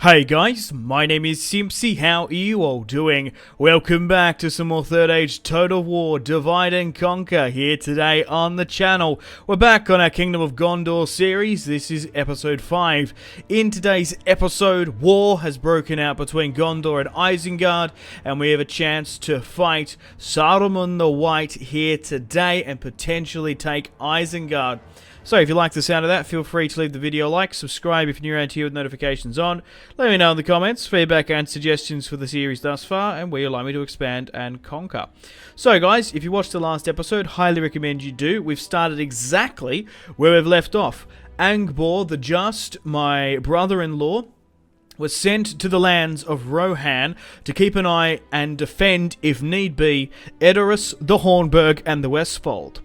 Hey guys, my name is Simpzy, how are you all doing? Welcome back to some more 3rd Age Total War Divide and Conquer here today on the channel. We're back on our Kingdom of Gondor series. This is episode 5. In today's episode, war has broken out between Gondor and Isengard, and we have a chance to fight Saruman the White here today and potentially take Isengard. So if you like the sound of that, feel free to leave the video a like, subscribe if you're new around here with notifications on. Let me know in the comments, feedback and suggestions for the series thus far, and where you'd like me to expand and conquer. So guys, if you watched the last episode, highly recommend you do. We've started exactly where we've left off. Angbor the Just, my brother-in-law, was sent to the lands of Rohan to keep an eye and defend, if need be, Edoras, the Hornburg and the Westfold.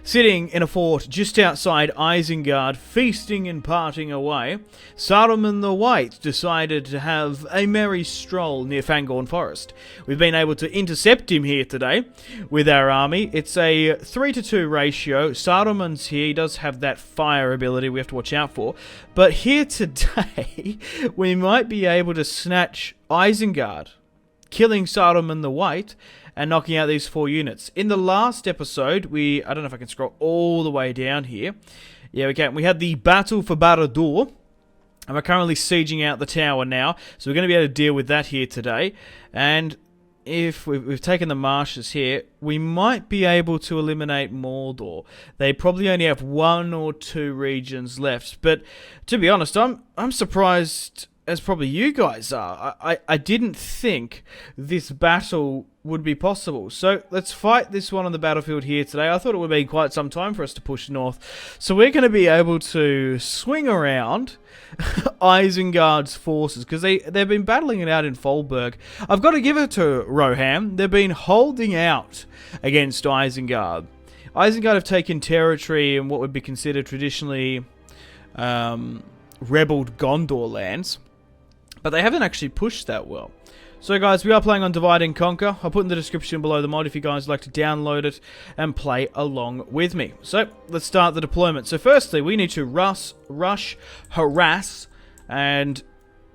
Sitting in a fort just outside Isengard, feasting and partying away, Saruman the White decided to have a merry stroll near Fangorn Forest. We've been able to intercept him here today with our army. It's a 3-to-2 ratio. Saruman's here. He does have that fire ability we have to watch out for. But here today, we might be able to snatch Isengard, killing Saruman the White, and knocking out these 4 units. In the last episode, I don't know if I can scroll all the way down here. Yeah, we can. We had the battle for Barad-dûr, and we're currently sieging out the tower now, so we're going to be able to deal with that here today. And if we've taken the marshes here, we might be able to eliminate Mordor. They probably only have 1 or 2 regions left, but to be honest, I'm surprised, as probably you guys are. I didn't think this battle would be possible. So let's fight this one on the battlefield here today. I thought it would be quite some time for us to push north. So we're going to be able to swing around Isengard's forces, because they've been battling it out in Folberg. I've got to give it to Rohan. They've been holding out against Isengard. Isengard have taken territory in what would be considered traditionally rebelled Gondor lands, but they haven't actually pushed that well. So guys, we are playing on Divide and Conquer. I'll put in the description below the mod if you guys like to download it and play along with me. So let's start the deployment. So firstly, we need to rush, harass, and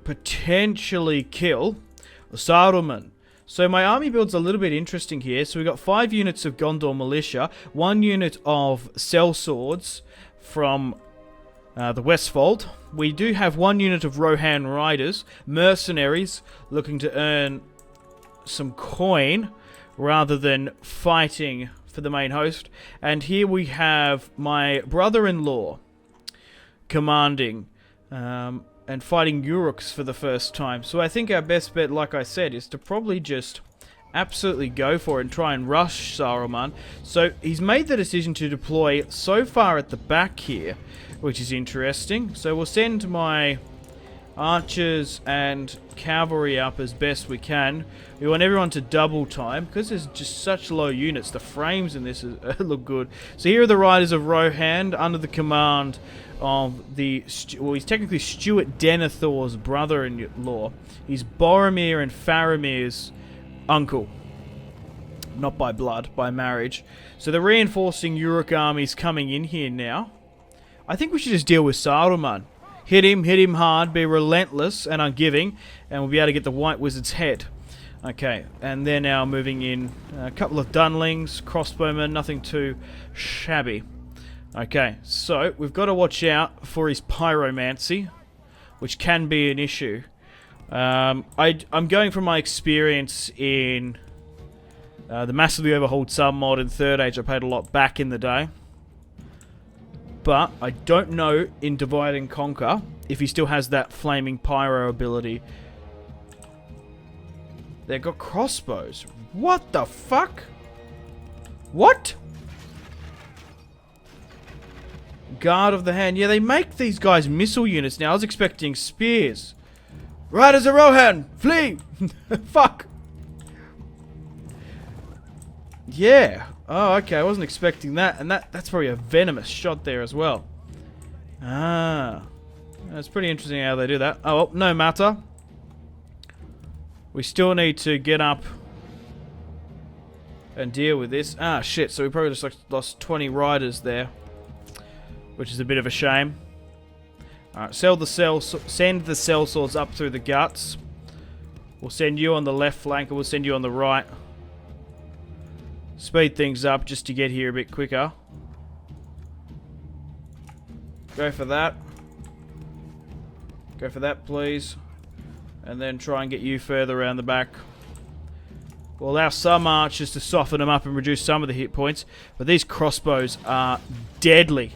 potentially kill Saruman. So my army build's a little bit interesting here. So we've got 5 units of Gondor militia, 1 unit of sellswords from the Westfold. We do have 1 unit of Rohan riders, mercenaries, looking to earn some coin rather than fighting for the main host. And here we have my brother-in-law commanding and fighting Uruks for the first time. So I think our best bet, like I said, is to probably just absolutely go for it and try and rush Saruman. So he's made the decision to deploy so far at the back here, which is interesting. So we'll send my archers and cavalry up as best we can. We want everyone to double time because there's just such low units. The frames in this look good. So here are the riders of Rohan under the command of the, well, he's technically Stuart Denethor's brother-in-law. He's Boromir and Faramir's uncle. Not by blood, by marriage. So the reinforcing Uruk army's coming in here now. I think we should just deal with Saruman. Hit him hard, be relentless and ungiving, and we'll be able to get the White Wizard's head. Okay, and they're now moving in a couple of dunlings, crossbowmen, nothing too shabby. Okay, so we've got to watch out for his pyromancy, which can be an issue. I'm going from my experience in the massively overhauled submod in 3rd Age. I played a lot back in the day. But I don't know in Divide and Conquer if he still has that flaming pyro ability. They've got crossbows. What the fuck? What? Guard of the Hand. Yeah, they make these guys missile units now. I was expecting spears. Riders of Rohan! Flee! Fuck! Yeah. Oh, okay. I wasn't expecting that. And that's probably a venomous shot there as well. Ah. That's pretty interesting how they do that. Oh, well, no matter. We still need to get up and deal with this. Ah, shit. So we probably just lost 20 riders there, which is a bit of a shame. Alright, send the cell swords up through the guts. We'll send you on the left flank, and we'll send you on the right. Speed things up just to get here a bit quicker. Go for that. Go for that, please. And then try and get you further around the back. We'll allow some archers to soften them up and reduce some of the hit points. But these crossbows are deadly.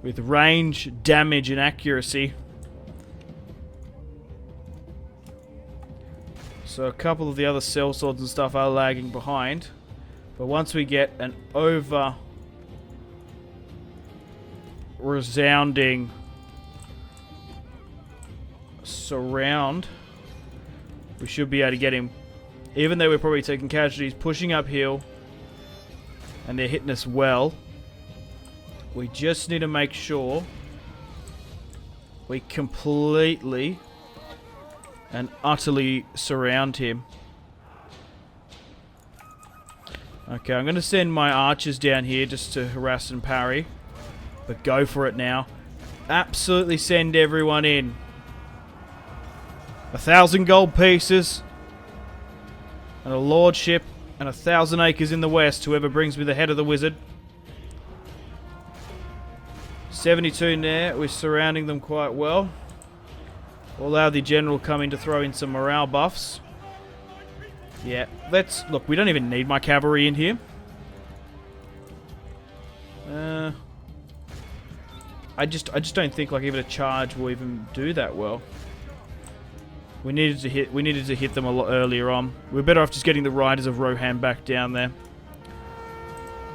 With range, damage, and accuracy. So a couple of the other cell swords and stuff are lagging behind. But once we get an over resounding surround, we should be able to get him. Even though we're probably taking casualties, pushing uphill, and they're hitting us well. We just need to make sure we completely and utterly surround him. Okay, I'm going to send my archers down here just to harass and parry. But go for it now. Absolutely send everyone in. 1,000 gold pieces. And a lordship. And 1,000 acres in the west. Whoever brings me the head of the wizard. 72 there. We're surrounding them quite well. We'll allow the general come in to throw in some morale buffs. Yeah, let's... Look, we don't even need my cavalry in here. I just don't think like even a charge will even do that well. We needed to hit them a lot earlier on. We're better off just getting the Riders of Rohan back down there.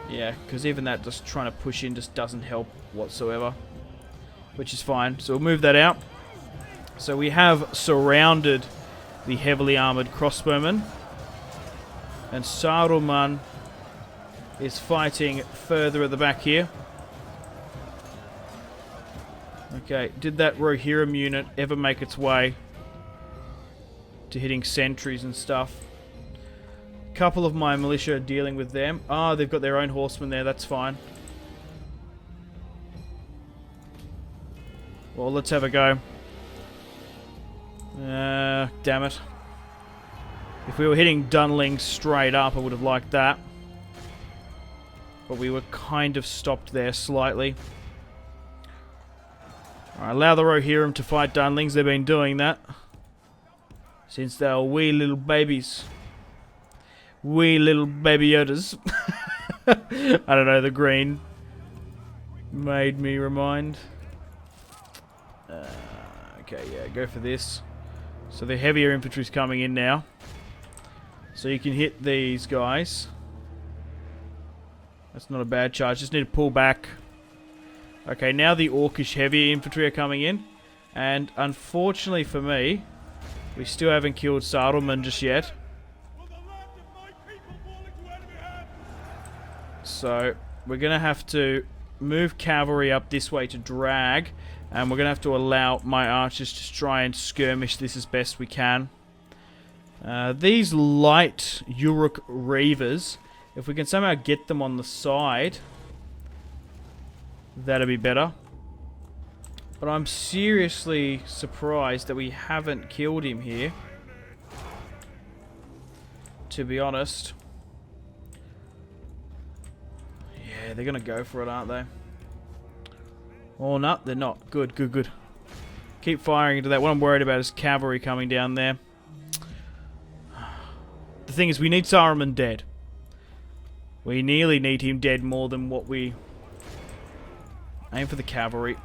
Yeah, because even that just trying to push in just doesn't help whatsoever. Which is fine. So we'll move that out. So we have surrounded the heavily armoured crossbowmen. And Saruman is fighting further at the back here. Okay, did that Rohirrim unit ever make its way to hitting sentries and stuff? A couple of my militia are dealing with them. Ah, they've got their own horsemen there, that's fine. Well, let's have a go. Damn it. If we were hitting Dunlings straight up, I would have liked that. But we were kind of stopped there slightly. Alright, allow the Rohirrim to fight Dunlings. They've been doing that since they were wee little babies. Wee little baby Yodas. I don't know, the green made me remind. Okay, yeah, go for this. So the heavier infantry's coming in now. So you can hit these guys. That's not a bad charge. Just need to pull back. Okay, now the Orcish heavy infantry are coming in. And unfortunately for me, we still haven't killed Saruman just yet. So we're going to have to move cavalry up this way to drag. And we're going to have to allow my archers to try and skirmish this as best we can. These light Uruk Reavers, if we can somehow get them on the side, that'd be better. But I'm seriously surprised that we haven't killed him here, to be honest. Yeah, they're going to go for it, aren't they? Oh, no, they're not. Good, good, good. Keep firing into that. What I'm worried about is cavalry coming down there. The thing is, we need Saruman dead. We nearly need him dead more than what we... Aim for the cavalry.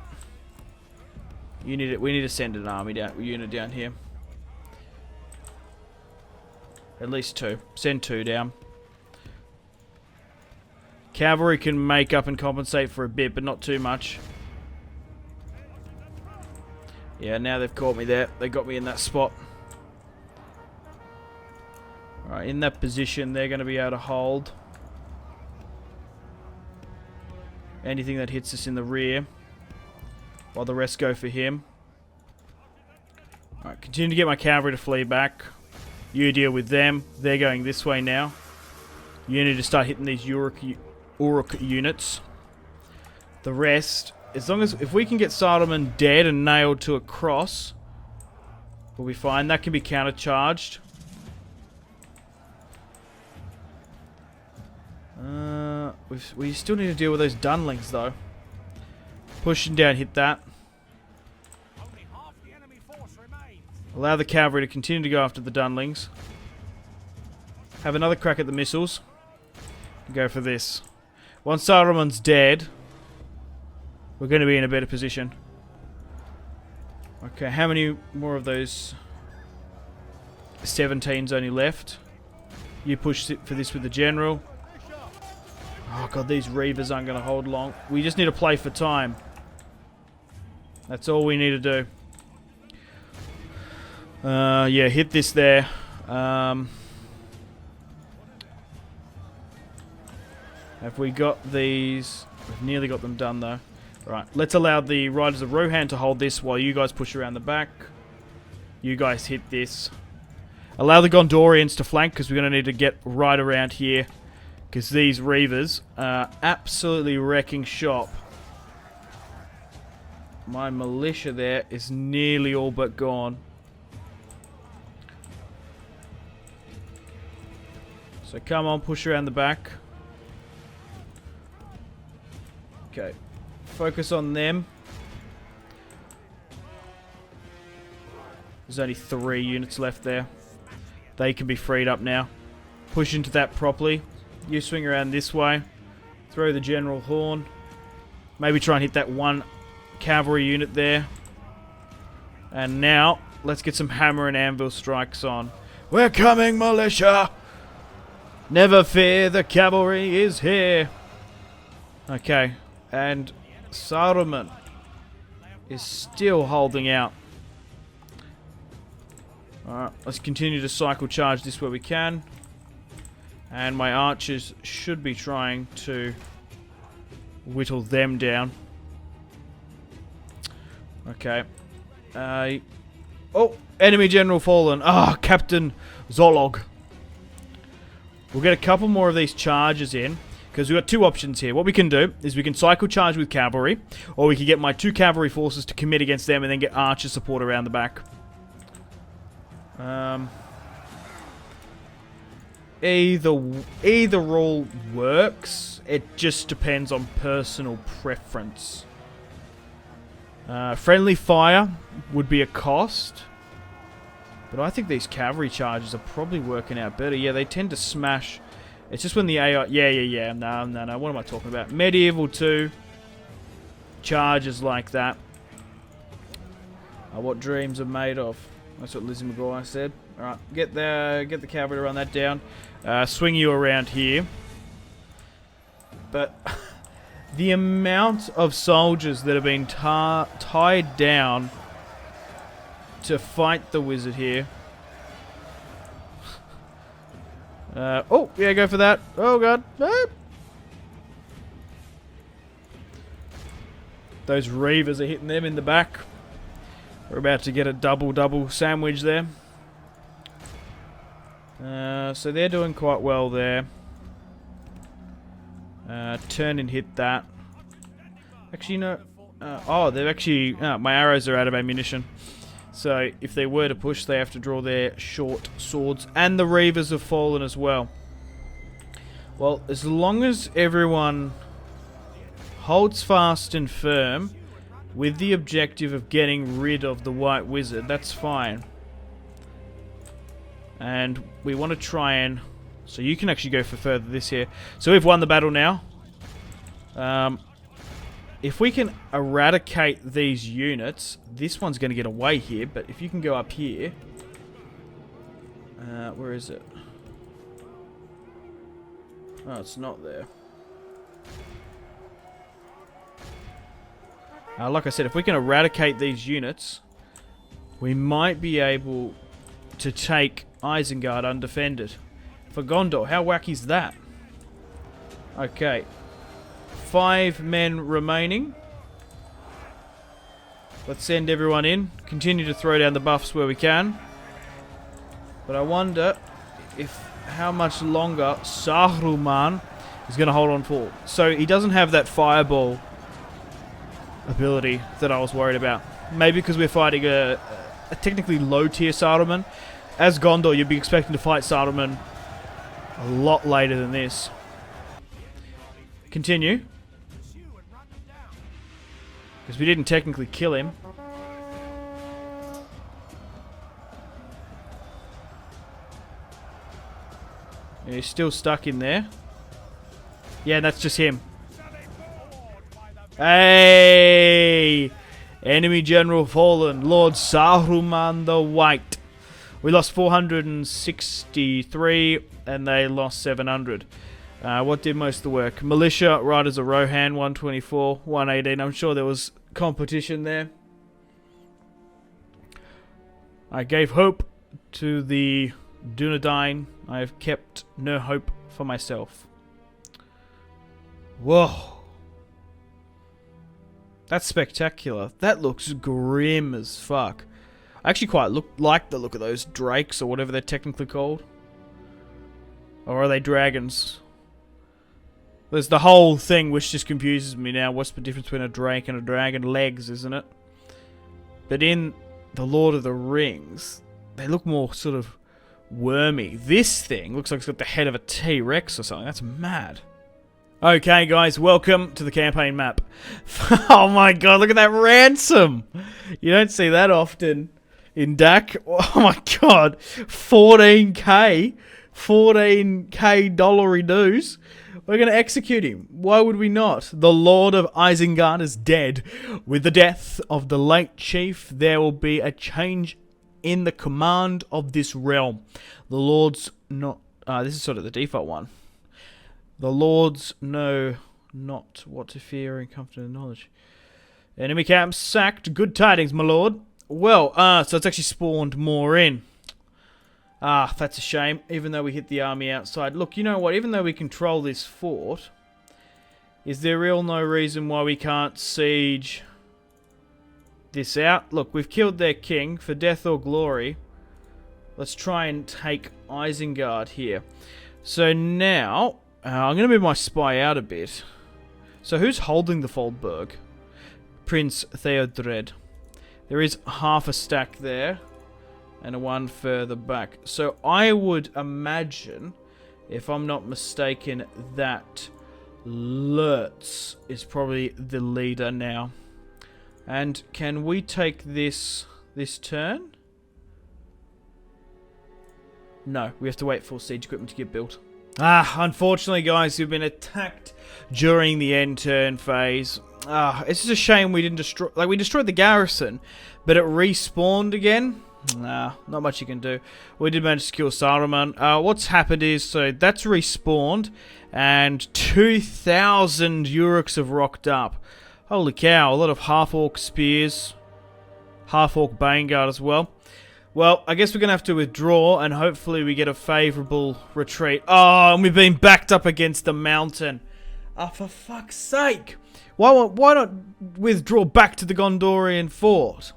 We need to send an army unit down here. At least 2. Send 2 down. Cavalry can make up and compensate for a bit, but not too much. Yeah, now they've caught me there. They got me in that spot. Alright, in that position, they're going to be able to hold anything that hits us in the rear, while the rest go for him. Alright, continue to get my cavalry to flee back. You deal with them. They're going this way now. You need to start hitting these Uruk units. The rest, as long as if we can get Saruman dead and nailed to a cross, we'll be fine. That can be countercharged. We still need to deal with those dunlings though. Pushing down, hit that. Allow the cavalry to continue to go after the dunlings. Have another crack at the missiles. Go for this. Once Saruman's dead, we're going to be in a better position. Okay, how many more of those 17's only left? You push for this with the general. Oh god, these Reavers aren't going to hold long. We just need to play for time. That's all we need to do. Yeah, hit this there. Have we got these? We've nearly got them done though. Right, let's allow the Riders of Rohan to hold this while you guys push around the back. You guys hit this. Allow the Gondorians to flank because we're going to need to get right around here. Because these Reavers are absolutely wrecking shop. My militia there is nearly all but gone. So come on, push around the back. Okay. Focus on them. There's only 3 units left there. They can be freed up now. Push into that properly. You swing around this way. Throw the general horn. Maybe try and hit that 1 cavalry unit there. And now, let's get some hammer and anvil strikes on. We're coming, militia! Never fear, the cavalry is here. Okay, and Saruman is still holding out. Alright, let's continue to cycle charge this where we can. And my archers should be trying to whittle them down. Okay. Oh, enemy general fallen. Ah, Captain Zolog. We'll get a couple more of these charges in. Because we've got 2 options here. What we can do is we can cycle charge with cavalry. Or we can get my 2 cavalry forces to commit against them and then get archer support around the back. Either rule works. It just depends on personal preference. Friendly fire would be a cost. But I think these cavalry charges are probably working out better. Yeah, they tend to smash. It's just when the AI... Yeah. No. What am I talking about? Medieval 2. Charges like that are what dreams are made of. That's what Lizzie McGuire said. Alright, get the cavalry to run that down. Swing you around here. But the amount of soldiers that have been tied down to fight the wizard here. Oh, yeah, go for that. Oh, God. Ah. Those Reavers are hitting them in the back. We're about to get a double sandwich there. So they're doing quite well there. Turn and hit that. Actually, no. Oh, they've actually... my arrows are out of ammunition. So, if they were to push, they have to draw their short swords. And the Reavers have fallen as well. Well, as long as everyone holds fast and firm with the objective of getting rid of the White Wizard, that's fine. And we want to try and... So you can actually go for further this here. So we've won the battle now. If we can eradicate these units, this one's going to get away here, but if you can go up here... where is it? Oh, it's not there. Like I said, if we can eradicate these units, we might be able to take Isengard undefended. For Gondor, how wacky's that? Okay. 5 men remaining. Let's send everyone in. Continue to throw down the buffs where we can. But I wonder how much longer Saruman is going to hold on for. So he doesn't have that fireball ability that I was worried about. Maybe because we're fighting a technically low tier Saruman. As Gondor, you'd be expecting to fight Saruman a lot later than this. Continue. Because we didn't technically kill him. Yeah, he's still stuck in there. Yeah, that's just him. Hey! Enemy general fallen. Lord Saruman the White. We lost 463 and they lost 700. What did most of the work? Militia, Riders of Rohan, 124, 118. I'm sure there was competition there. I gave hope to the Dunedain. I have kept no hope for myself. Whoa. That's spectacular. That looks grim as fuck. I actually quite like the look of those drakes, or whatever they're technically called. Or are they dragons? There's the whole thing which just confuses me now. What's the difference between a drake and a dragon? Legs, isn't it? But in The Lord of the Rings, they look more sort of wormy. This thing looks like it's got the head of a T-Rex or something. That's mad. Okay, guys, welcome to the campaign map. Oh my god, look at that ransom! You don't see that often in DAC. Oh my god, 14k dollary dues. We're going to execute him. Why would we not? The Lord of Isengard is dead. With the death of the late chief, there will be a change in the command of this realm. The Lords not... this is sort of the default one. The Lords know not what to fear and comfort and knowledge. Enemy camp sacked. Good tidings, my lord. Well, so it's actually spawned more in. That's a shame, even though we hit the army outside. Look, you know what? Even though we control this fort, is there real no reason why we can't siege this out? Look, we've killed their king for death or glory. Let's try and take Isengard here. So now... I'm going to move my spy out a bit. So who's holding the Foldberg? Prince Theodred. There is half a stack there. And a one further back. So I would imagine, if I'm not mistaken, that Lurtz is probably the leader now. And can we take this turn? No, we have to wait for siege equipment to get built. Unfortunately, guys, we've been attacked during the end turn phase. It's just a shame we didn't destroy... Like, we destroyed the garrison, but it respawned again. Nah, not much you can do. We did manage to kill Saruman. What's happened is, so that's respawned, and 2,000 Uruks have rocked up. Holy cow, a lot of half-orc spears. Half-orc Baneguard as well. Well, I guess we're going to have to withdraw, and hopefully we get a favourable retreat. Oh, and we've been backed up against the mountain. For fuck's sake. Why not withdraw back to the Gondorian fort?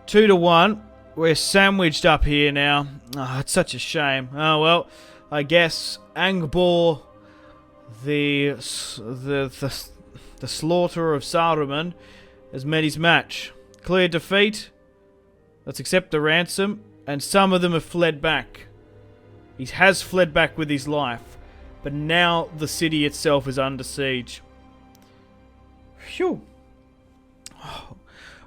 2-1. We're sandwiched up here now. It's such a shame. Oh, well, I guess Angbor, the slaughterer of Saruman, has met his match. Clear defeat. Let's accept the ransom, and some of them have fled back. He has fled back with his life, but now the city itself is under siege. Phew. Oh,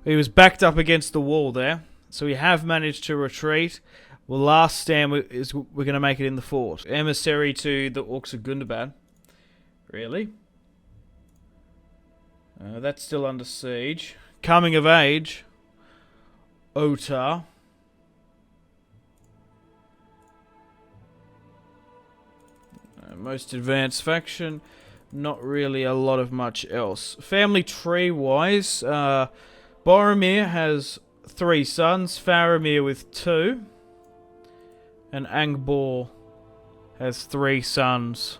he was backed up against the wall there, so we have managed to retreat. Well, last stand is we're going to make it in the fort. Emissary to the Orcs of Gundabad. Really? That's still under siege. Coming of age. Otar. Most advanced faction. Not really a lot of much else. Family tree wise, Boromir has 3 sons, Faramir with 2, and Angbor has 3 sons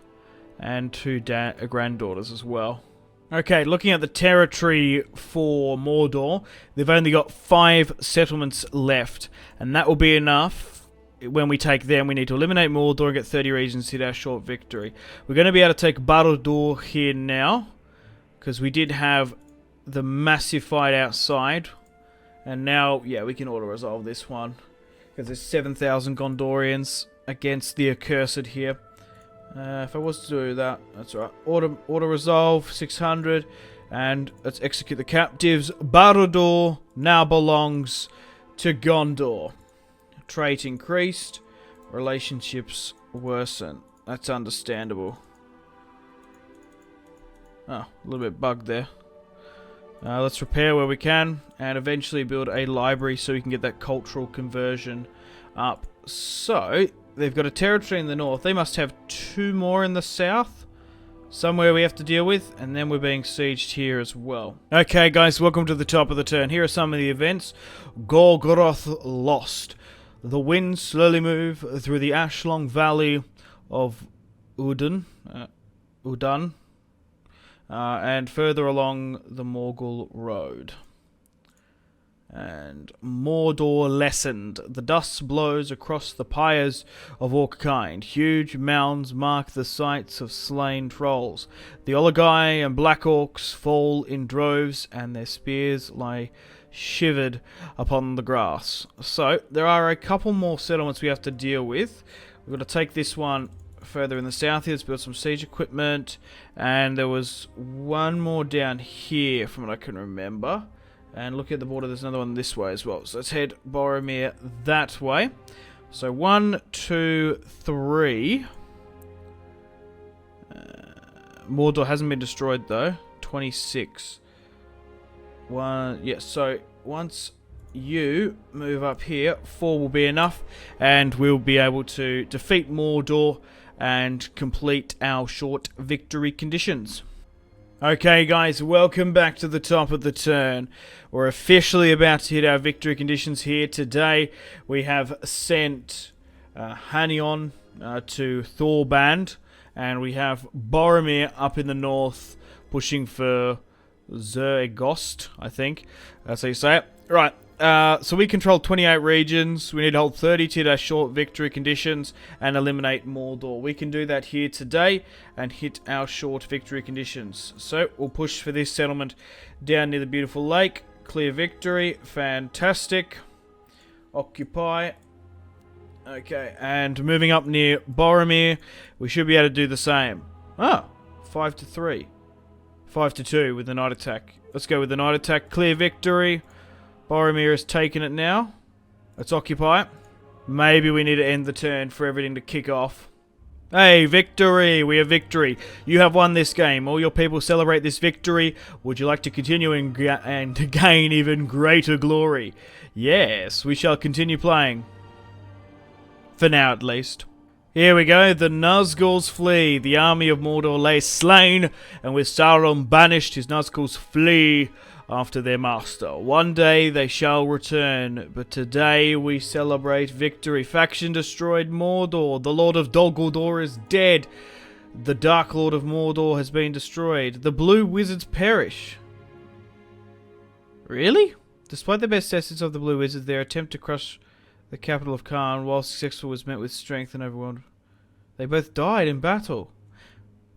and 2 granddaughters as well. Okay, looking at the territory for Mordor, they've only got 5 settlements left, and that will be enough. When we take them, we need to eliminate Mordor and get 30 regions to hit our short victory. We're going to be able to take Barad-dûr here now. because we did have the massive fight outside. And now, yeah, we can auto-resolve this one. Because there's 7,000 Gondorians against the Accursed here. If I was to do that, that's right. Auto-resolve, 600. And let's execute the captives. Barad-dûr now belongs to Gondor. Trait increased. Relationships worsen. That's understandable. Oh, a little bit bugged there. Let's repair where we can, and eventually build a library so we can get that cultural conversion up. So, they've got a territory in the north. They must have 2 more in the south. Somewhere we have to deal with, and then we're being sieged here as well. Okay, guys, welcome to the top of the turn. Here are some of the events. Gorgoroth lost. The winds slowly move through the Ashlong Valley of Udun. And further along the Morgul Road. And Mordor lessened. The dust blows across the pyres of Orckind. Huge mounds mark the sites of slain trolls. The Oligai and Black Orcs fall in droves, and their spears lie shivered upon the grass. So, there are a couple more settlements we have to deal with. We've got to take this one further in the south here. Let's build some siege equipment. And there was one more down here from what I can remember. And look at the border, there's another one this way as well. So let's head Boromir that way. So 1, 2, 3. Mordor hasn't been destroyed though. 26. So once you move up here, 4 will be enough. And we'll be able to defeat Mordor and complete our short victory conditions. Okay guys, welcome back to the top of the turn. We're officially about to hit our victory conditions here. Today we have sent Hanion to Thorband, and we have Boromir up in the north pushing for Zergost, I think. That's how you say it. Right. So we control 28 regions. We need to hold 30 to our short victory conditions and eliminate Mordor. We can do that here today and hit our short victory conditions. So we'll push for this settlement down near the beautiful lake. Clear victory. Fantastic. Occupy. Okay, and moving up near Boromir, we should be able to do the same. 5 to 3. 5 to 2 with the night attack. Let's go with the night attack. Clear victory. Boromir has taken it now. Let's occupy it. Maybe we need to end the turn for everything to kick off. Hey, victory! We have victory. You have won this game. All your people celebrate this victory. Would you like to continue and gain even greater glory? Yes, we shall continue playing. For now, at least. Here we go. The Nazgûls flee. The army of Mordor lay slain, and with Sauron banished, his Nazgûls flee after their master. One day they shall return, but today we celebrate victory. Faction destroyed Mordor. The Lord of Dol Guldur is dead. The Dark Lord of Mordor has been destroyed. The Blue Wizards perish. Really? Despite the best efforts of the Blue Wizards, their attempt to crush the capital of Kharn, while successful, was met with strength and overwhelmed. They both died in battle.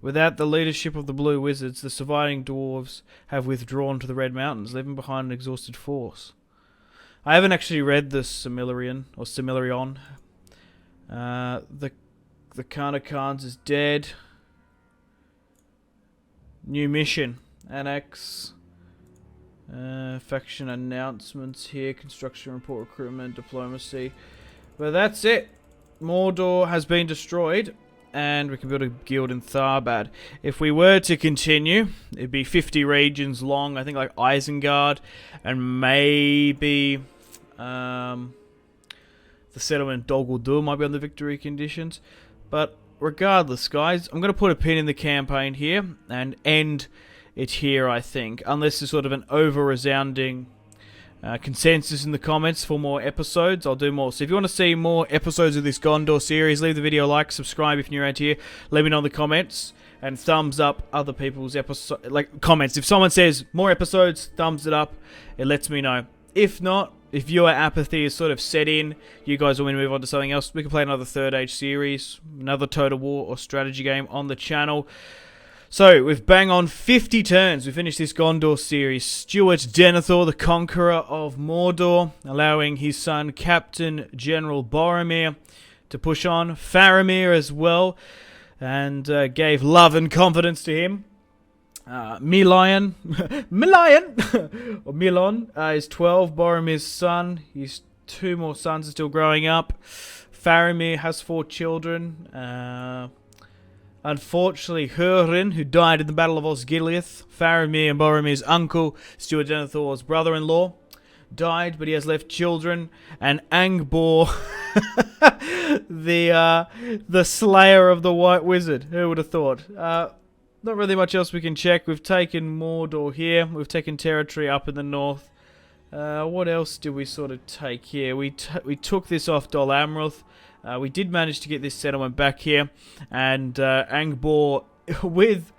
Without the leadership of the Blue Wizards, the surviving dwarves have withdrawn to the Red Mountains, leaving behind an exhausted force. I haven't actually read the Silmarillion, or Silmarillion. The Khan of Khans is dead. New mission. Annex. Faction announcements here. Construction report, recruitment, diplomacy. But that's it. Mordor has been destroyed. And we can build a guild in Tharbad. If we were to continue, it'd be 50 regions long. I think like Isengard. And maybe the settlement Dol Guldur might be on the victory conditions. But regardless, guys, I'm going to put a pin in the campaign here. And end it here, I think. Unless there's sort of an over-resounding consensus in the comments for more episodes, I'll do more. So if you want to see more episodes of this Gondor series, leave the video a like, subscribe if you're around here, let me know in the comments, and thumbs up other people's episode, comments. If someone says more episodes, thumbs it up, it lets me know. If not, if viewer apathy is sort of set in, you guys want me to move on to something else, we can play another Third Age series, another Total War or strategy game on the channel. So, with bang on 50 turns, we finished this Gondor series. Stuart Denethor, the conqueror of Mordor, allowing his son, Captain General Boromir, to push on. Faramir as well, and gave love and confidence to him. Milion, or Milon, is 12, Boromir's son. His 2 more sons are still growing up. Faramir has 4 children. Unfortunately, Hurin, who died in the Battle of Osgiliath, Faramir and Boromir's uncle, Stuart Denethor's brother-in-law, died, but he has left children. And Angbor, the slayer of the White Wizard. Who would have thought? Not really much else we can check. We've taken Mordor here. We've taken territory up in the north. What else did we sort of take here? We took this off Dol Amroth. We did manage to get this settlement back here, and Angbor, with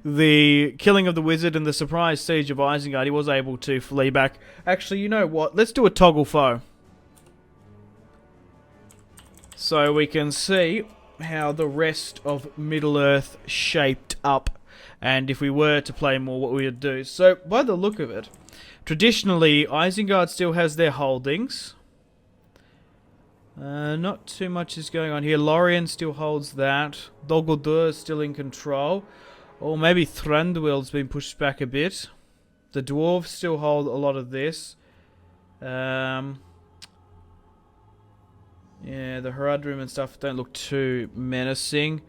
the killing of the wizard and the surprise siege of Isengard, he was able to flee back. Actually, you know what? Let's do a toggle foe, so we can see how the rest of Middle-earth shaped up, and if we were to play more, what we would do. So, by the look of it, traditionally, Isengard still has their holdings. Not too much is going on here. Lorien still holds that. Dol Guldur is still in control. Or maybe Thranduil's been pushed back a bit. The dwarves still hold a lot of this. Yeah, the Haradrim and stuff don't look too menacing.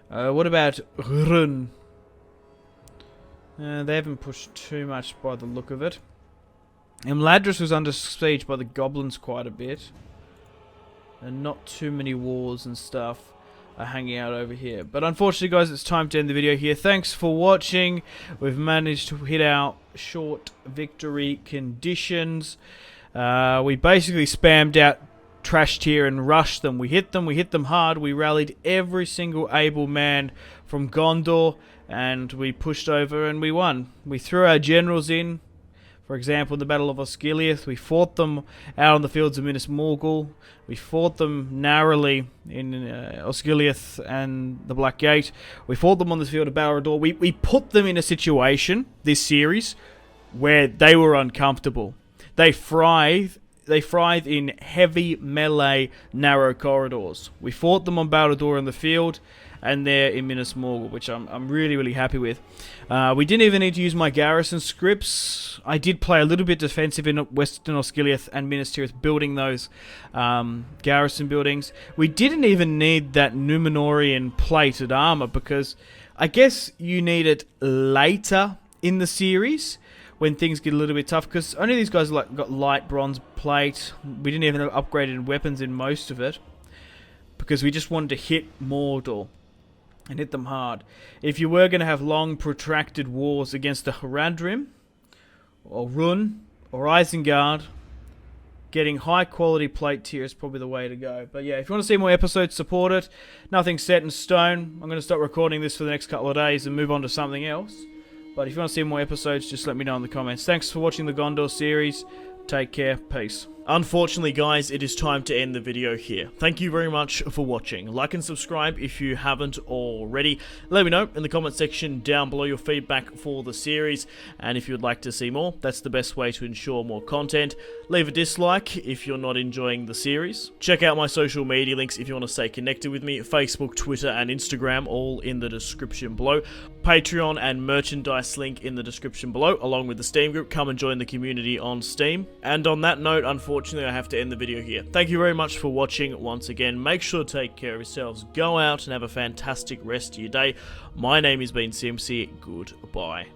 What about Rhun? They haven't pushed too much by the look of it. Imladris was under siege by the goblins quite a bit. And not too many wars and stuff are hanging out over here. But unfortunately, guys, it's time to end the video here. Thanks for watching. We've managed to hit our short victory conditions. We basically spammed out trash tier and rushed them. We hit them hard. We rallied every single able man from Gondor, and we pushed over and we won. We threw our generals in. For example, in the Battle of Osgiliath, we fought them out on the fields of Minas Morgul. We fought them narrowly in Osgiliath and the Black Gate. We fought them on the field of Barad-dûr. We put them in a situation, this series, where they were uncomfortable. They thrive in heavy melee, narrow corridors. We fought them on Barad-dûr in the field, and they're in Minas Morgul, which I'm really, really happy with. We didn't even need to use my garrison scripts. I did play a little bit defensive in Western Osgiliath and Minas Tirith, building those garrison buildings. We didn't even need that Númenórean plated armor, because I guess you need it later in the series, when things get a little bit tough, because only these guys got light bronze plate. We didn't even have upgraded weapons in most of it, because we just wanted to hit Mordor and hit them hard. If you were going to have long, protracted wars against the Haradrim, or Rhun, or Isengard, getting high-quality plate tier is probably the way to go. But yeah, if you want to see more episodes, support it. Nothing's set in stone. I'm going to stop recording this for the next couple of days and move on to something else. But if you want to see more episodes, just let me know in the comments. Thanks for watching the Gondor series. Take care. Peace. Unfortunately, guys, it is time to end the video here. Thank you very much for watching. Like and subscribe if you haven't already. Let me know in the comment section down below your feedback for the series, and if you'd like to see more, that's the best way to ensure more content. Leave a dislike if you're not enjoying the series. Check out my social media links if you want to stay connected with me. Facebook, Twitter, and Instagram, all in the description below. Patreon and merchandise link in the description below, along with the Steam group. Come and join the community on Steam. And on that note, unfortunately, I have to end the video here. Thank you very much for watching once again. Make sure to take care of yourselves. Go out and have a fantastic rest of your day. My name has been Simpzy. Goodbye.